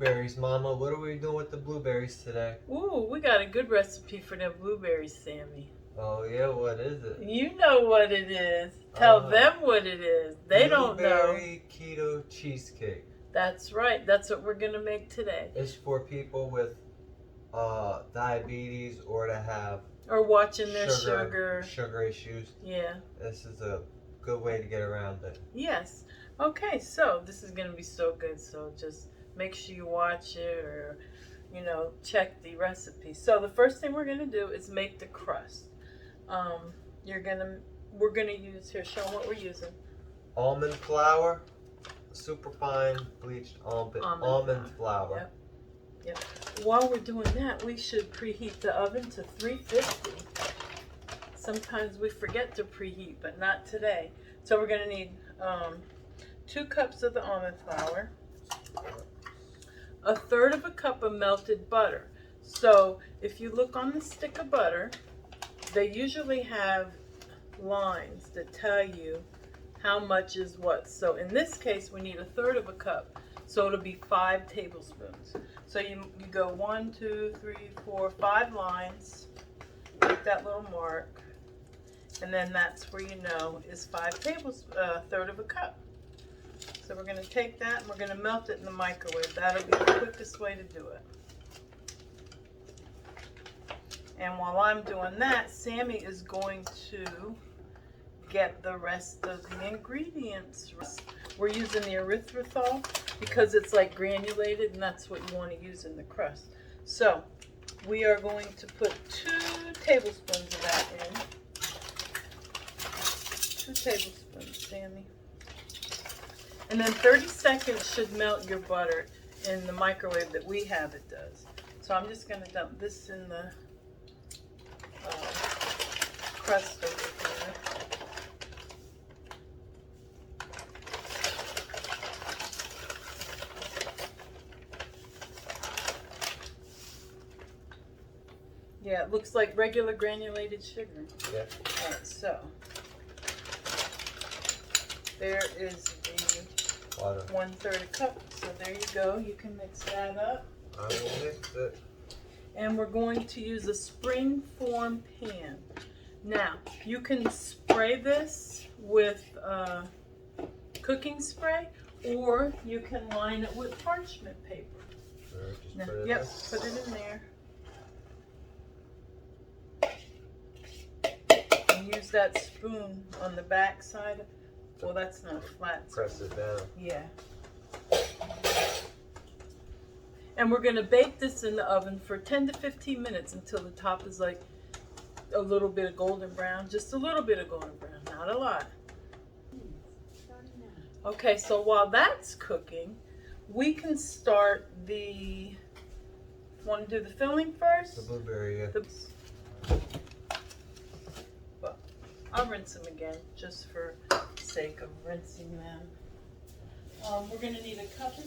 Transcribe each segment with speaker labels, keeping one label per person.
Speaker 1: blueberries, Mama. What are we doing with the blueberries today?
Speaker 2: Ooh, we got a good recipe for them blueberries, Sammy.
Speaker 1: Oh yeah, what is it?
Speaker 2: You know what it is. Tell them what it is. They don't know.
Speaker 1: Blueberry keto cheesecake.
Speaker 2: That's right. That's what we're gonna make today.
Speaker 1: It's for people with diabetes or to have
Speaker 2: watching their sugar
Speaker 1: issues.
Speaker 2: Yeah.
Speaker 1: This is a good way to get around it.
Speaker 2: Yes. Okay, so this is gonna be so good. So just make sure you watch it, or check the recipe. So the first thing we're gonna do is make the crust. We're gonna use here. Show them what we're using.
Speaker 1: Almond flour, super fine bleached almond flour.
Speaker 2: Yep. While we're doing that, we should preheat the oven to 350. Sometimes we forget to preheat, but not today. So we're gonna need 2 cups of the almond flour, 1/3 of a cup of melted butter. So if you look on the stick of butter, they usually have lines that tell you how much is what. So in this case, we need 1/3 of a cup. So it'll be 5 tablespoons. So you go 1, 2, 3, 4, 5 lines. Make that little mark. And then that's where you know is 5 tablespoons, 1/3 of a cup. So we're going to take that and we're going to melt it in the microwave. That'll be the quickest way to do it. And while I'm doing that, Sammy is going to get the rest of the ingredients. We're using the erythrotyl because it's like granulated, and that's what you want to use in the crust. So we are going to put 2 tablespoons of that in. 2 tablespoons, Sammy. And then 30 seconds should melt your butter in the microwave that we have it does. So I'm just going to dump this in the crust over here. Yeah, it looks like regular granulated sugar.
Speaker 1: Yeah.
Speaker 2: All right, so there is the
Speaker 1: water.
Speaker 2: 1/3 a cup. So there you go. You can mix that up.
Speaker 1: I will mix it.
Speaker 2: And we're going to use a spring form pan. Now, you can spray this with cooking spray, or you can line it with parchment paper.
Speaker 1: Sure, just
Speaker 2: Now,
Speaker 1: put it
Speaker 2: yep,
Speaker 1: in.
Speaker 2: put it in there. And use that spoon on the back side. Well, that's not a flat spoon.
Speaker 1: Press it down.
Speaker 2: Yeah. And we're going to bake this in the oven for 10 to 15 minutes until the top is like a little bit of golden brown. Just a little bit of golden brown, not a lot. Okay, so while that's cooking, we can start the... Want to do the filling first?
Speaker 1: The blueberry, yeah.
Speaker 2: Well, I'll rinse them again just for sake of rinsing them. We're going to need 1.5 cups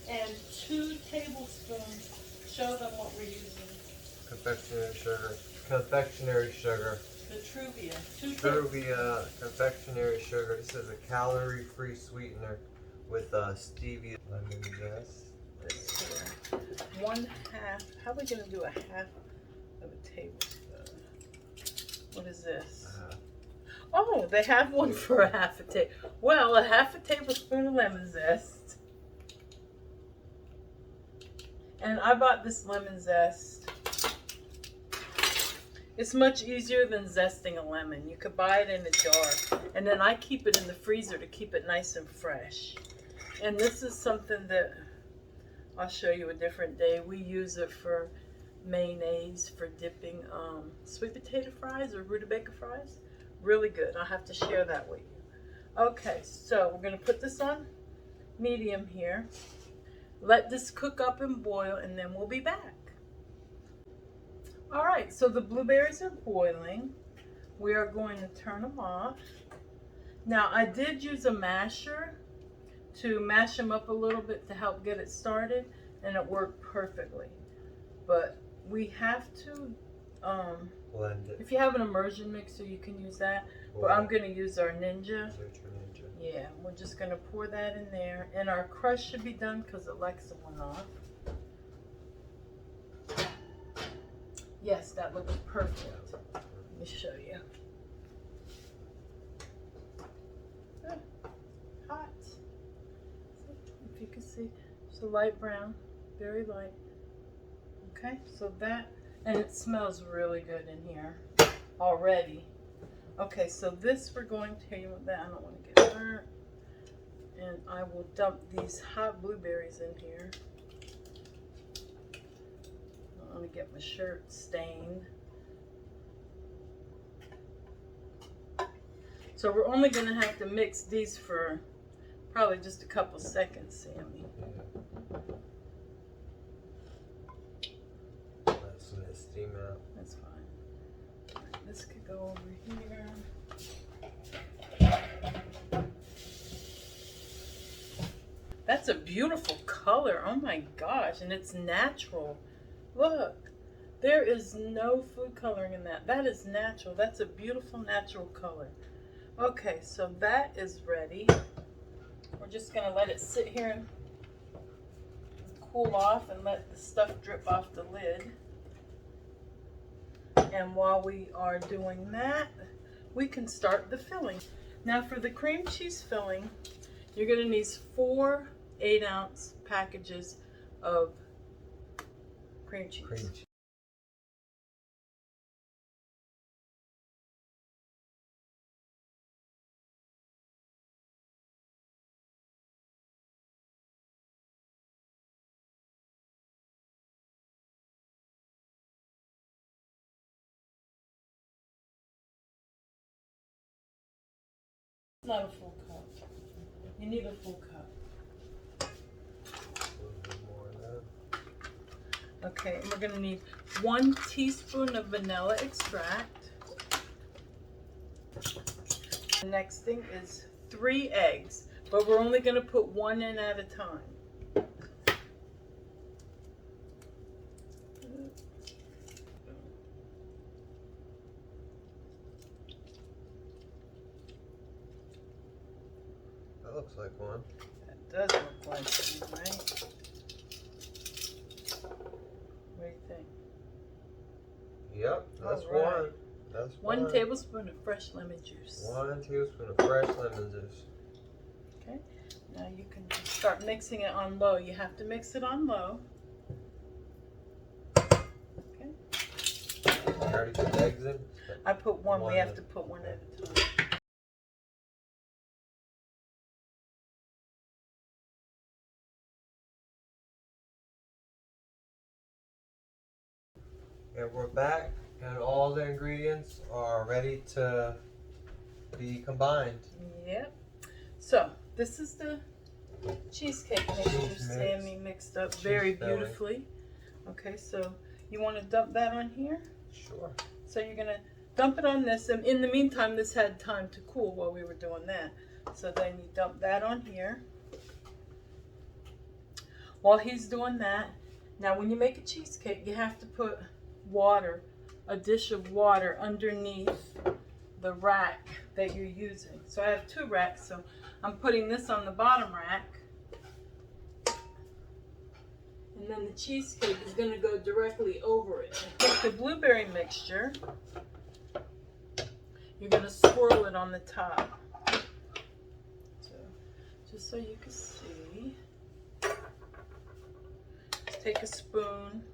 Speaker 2: and 2 tablespoons. Show them what we're using.
Speaker 1: Confectionery sugar. Confectionery sugar.
Speaker 2: The Truvia.
Speaker 1: Truvia confectionery sugar. This is a calorie-free sweetener with stevia. Lemon zest.
Speaker 2: This here. 1/2. How are we going to do 1/2 of a tablespoon? What is this? Oh, they have one for 1/2 tablespoon. Well, 1/2 tablespoon of lemon zest. And I bought this lemon zest. It's much easier than zesting a lemon. You could buy it in a jar. And then I keep it in the freezer to keep it nice and fresh. And this is something that I'll show you a different day. We use it for mayonnaise, for dipping sweet potato fries or rutabaga fries. Really good. I'll have to share that with you. Okay, so we're going to put this on medium here. Let this cook up and boil, and then we'll be back. All right, so the blueberries are boiling. We are going to turn them off. Now, I did use a masher to mash them up a little bit to help get it started, and it worked perfectly. But we have to
Speaker 1: blend it.
Speaker 2: If you have an immersion mixer, you can use that. But I'm going to use our Ninja.
Speaker 1: Ninja.
Speaker 2: Yeah, we're just gonna pour that in there, and our crust should be done because Alexa went off. Yes, that looks perfect. Let me show you. Hot. If you can see, it's a light brown, very light. Okay, so that, and it smells really good in here already. Okay, so this we're going to, here you want that, I don't want to get burnt. And I will dump these hot blueberries in here. I don't want to get my shirt stained. So we're only going to have to mix these for probably just a couple seconds, Sammy.
Speaker 1: Let's let it steam out.
Speaker 2: That's fine. All right, this could go over here. That's a beautiful color. Oh my gosh, and it's natural. Look, there is no food coloring in that. That is natural. That's a beautiful natural color. Okay, so that is ready. We're just gonna let it sit here and cool off and let the stuff drip off the lid. And while we are doing that, we can start the filling. Now for the cream cheese filling, you're gonna need 4 8-ounce packages of cream cheese. It's not a full cup. You need a full cup. Okay, and we're gonna need 1 teaspoon of vanilla extract. The next thing is 3 eggs, but we're only gonna put 1 in at a time.
Speaker 1: That looks like one.
Speaker 2: That does look like one, right? What do you think?
Speaker 1: Yep, that's
Speaker 2: All right.
Speaker 1: one. That's
Speaker 2: 1 tablespoon of fresh lemon juice.
Speaker 1: 1 tablespoon of fresh lemon juice.
Speaker 2: Okay, now you can start mixing it on low. You have to mix it on low. Okay.
Speaker 1: You already put eggs in?
Speaker 2: I put 1. We have
Speaker 1: in.
Speaker 2: to put 1 at a time.
Speaker 1: And we're back, and all the ingredients are ready to be combined.
Speaker 2: Yep. So this is the cheesecake mixture
Speaker 1: Cheese mix.
Speaker 2: Sammy mixed up very
Speaker 1: filling.
Speaker 2: beautifully. Okay, so you want to dump that on here?
Speaker 1: Sure.
Speaker 2: So you're gonna dump it on this, and in the meantime, this had time to cool while we were doing that. So then you dump that on here. While he's doing that, now when you make a cheesecake, you have to put water, a dish of water underneath the rack that you're using. So I have 2 racks, so I'm putting this on the bottom rack. And then the cheesecake is going to go directly over it. And take the blueberry mixture. You're going to swirl it on the top. So, just so you can see. Just take a spoon.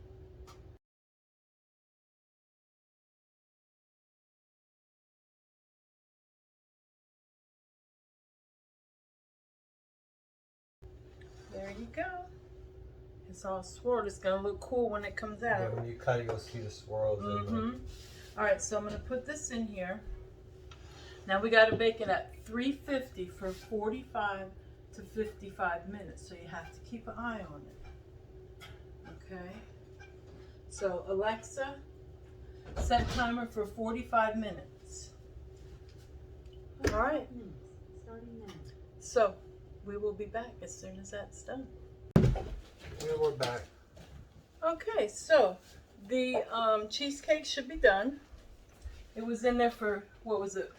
Speaker 2: There you go. It's all swirled. It's going to look cool when it comes out.
Speaker 1: Yeah, when you cut it, you'll see the swirls in there.
Speaker 2: All right, so I'm going to put this in here. Now we got to bake it at 350 for 45 to 55 minutes. So you have to keep an eye on it. Okay. So Alexa, set timer for 45 minutes. All right.
Speaker 3: Starting now.
Speaker 2: So we will be back as soon as that's done.
Speaker 1: Yeah, we're back.
Speaker 2: Okay, so the cheesecake should be done. It was in there for, what was it,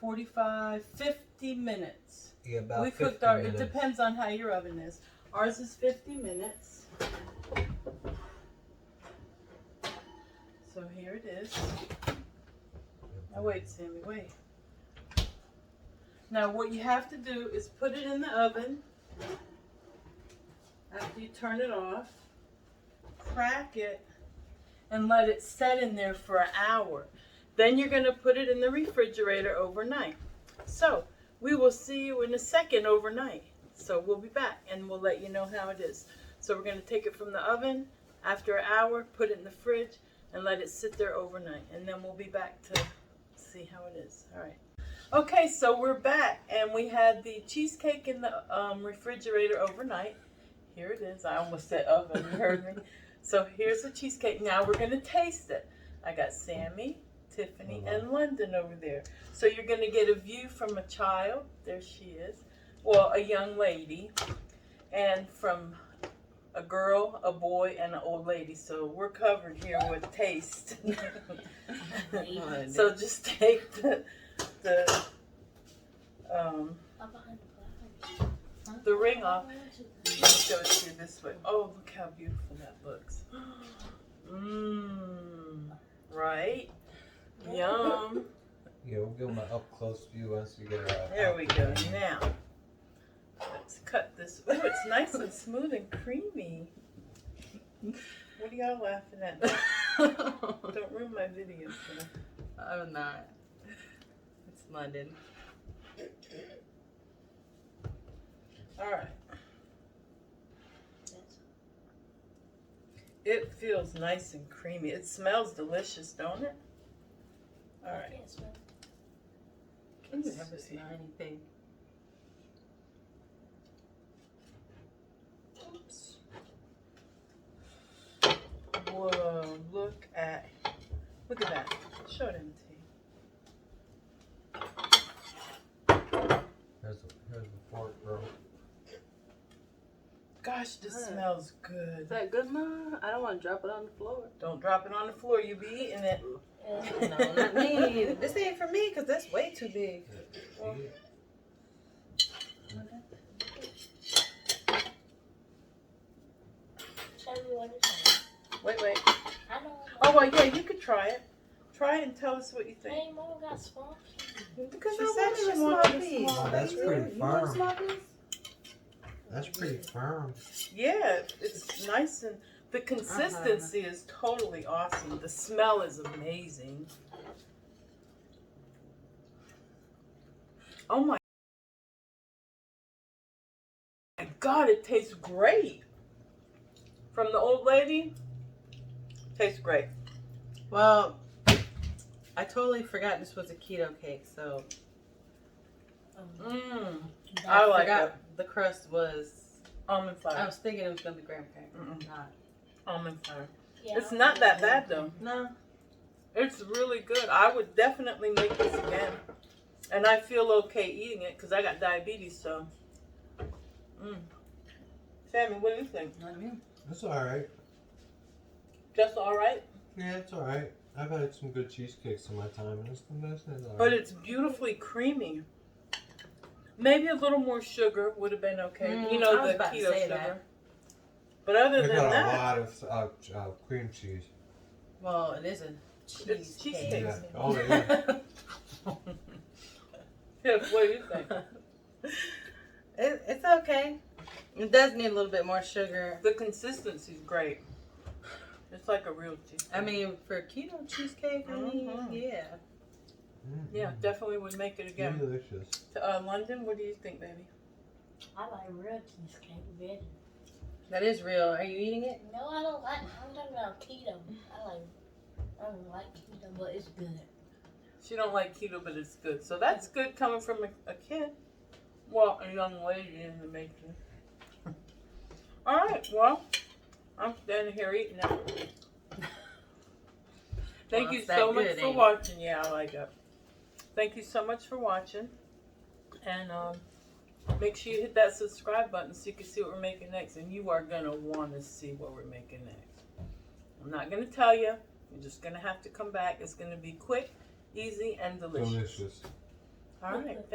Speaker 2: 45, 50 minutes.
Speaker 1: Yeah, about
Speaker 2: we
Speaker 1: 50
Speaker 2: cooked our.
Speaker 1: minutes.
Speaker 2: It depends on how your oven is. Ours is 50 minutes. So here it is. Now wait, Sammy, wait. Now what you have to do is put it in the oven. After you turn it off, crack it, and let it set in there for an hour. Then you're going to put it in the refrigerator overnight. So we will see you in a second overnight. So we'll be back and we'll let you know how it is. So we're going to take it from the oven after an hour, put it in the fridge, and let it sit there overnight. And then we'll be back to see how it is. All right. Okay, so we're back, and we had the cheesecake in the refrigerator overnight. Here it is. I almost said oven. You heard me. So here's the cheesecake. Now we're going to taste it. I got Sammy, Tiffany, and London over there. So you're going to get a view from a child. There she is. Well, a young lady. And from a girl, a boy, and an old lady. So we're covered here with taste. So just take the ring off. Let me show it to you this way. Oh, look how beautiful that looks. Mmm. Right? Yum.
Speaker 1: Yeah, we'll give them an up close view once you get it.
Speaker 2: There we go. Now, let's cut this. Oh, it's nice and smooth and creamy. What are y'all laughing at? Don't ruin my video. So.
Speaker 3: I'm not. It's London.
Speaker 2: All right. It feels nice and creamy. It smells delicious, don't it? All right.
Speaker 3: Can you ever smell anything?
Speaker 2: Oops. Whoa, look at that. Show them to you.
Speaker 1: Here's the fork, bro.
Speaker 2: Gosh, this smells good.
Speaker 3: Is that good, Mom? I don't want to drop it on the floor.
Speaker 2: Don't drop it on the floor. You be eating it.
Speaker 3: No, not me. This ain't for me because that's way too big.
Speaker 2: Well, wait. Oh, well, yeah, you could try it. Try it and tell us what you think.
Speaker 4: Hey, Mom got small.
Speaker 3: Because
Speaker 2: She
Speaker 3: I
Speaker 2: said she
Speaker 3: wanted a
Speaker 2: wanted
Speaker 3: small
Speaker 2: a
Speaker 3: piece.
Speaker 2: small
Speaker 1: Oh, that's pretty
Speaker 3: You want a
Speaker 1: firm.
Speaker 3: small piece?
Speaker 1: That's pretty firm.
Speaker 2: Yeah, it's nice and the consistency is totally awesome. The smell is amazing. Oh my God, it tastes great. From the old lady, tastes great.
Speaker 3: Well, I totally forgot this was a keto cake, so
Speaker 2: I like
Speaker 3: forgot
Speaker 2: it.
Speaker 3: the crust was.
Speaker 2: Almond
Speaker 3: I
Speaker 2: flour.
Speaker 3: was thinking it was gonna be graham cracker. Not.
Speaker 2: Almond flour.
Speaker 4: Yeah,
Speaker 2: It's not that bad though.
Speaker 3: No.
Speaker 2: It's really good. I would definitely make this again. And I feel okay eating it because I got diabetes, so. Sammy, what do you think?
Speaker 3: Not me.
Speaker 1: It's alright.
Speaker 2: Just all right?
Speaker 1: Yeah, it's alright. I've had some good cheesecakes in my time, and it's alright.
Speaker 2: But it's beautifully creamy. Maybe a little more sugar would have been okay. You know,
Speaker 3: I was
Speaker 2: the
Speaker 3: about to
Speaker 2: keto
Speaker 3: say
Speaker 2: sugar.
Speaker 3: that.
Speaker 2: But other
Speaker 1: They
Speaker 2: than
Speaker 1: got
Speaker 2: that,
Speaker 1: a lot of cream cheese.
Speaker 3: Well, it is a
Speaker 2: It's
Speaker 3: cheesecake.
Speaker 2: cheesecake.
Speaker 1: Yeah. Oh, yeah.
Speaker 2: Tiff, what do you think?
Speaker 3: It's okay. It does need a little bit more sugar.
Speaker 2: The consistency's great. It's like a real cheesecake.
Speaker 3: I mean, for keto cheesecake, I mean, yeah.
Speaker 2: Yeah, definitely would make it again.
Speaker 1: Delicious.
Speaker 2: London, what do you think, baby?
Speaker 4: I like real cheesecake better.
Speaker 3: That is real. Are you eating it?
Speaker 4: No, I don't like. I'm talking about keto. I don't like keto, but it's good.
Speaker 2: She don't like keto, but it's good. So that's good coming from a kid. Well, a young lady in the making. All right, well, I'm standing here eating it. Thank you so much for watching. Yeah, I like it. Thank you so much for watching. And make sure you hit that subscribe button so you can see what we're making next. And you are going to want to see what we're making next. I'm not going to tell you. You're just going to have to come back. It's going to be quick, easy, and delicious.
Speaker 1: Delicious.
Speaker 2: All right.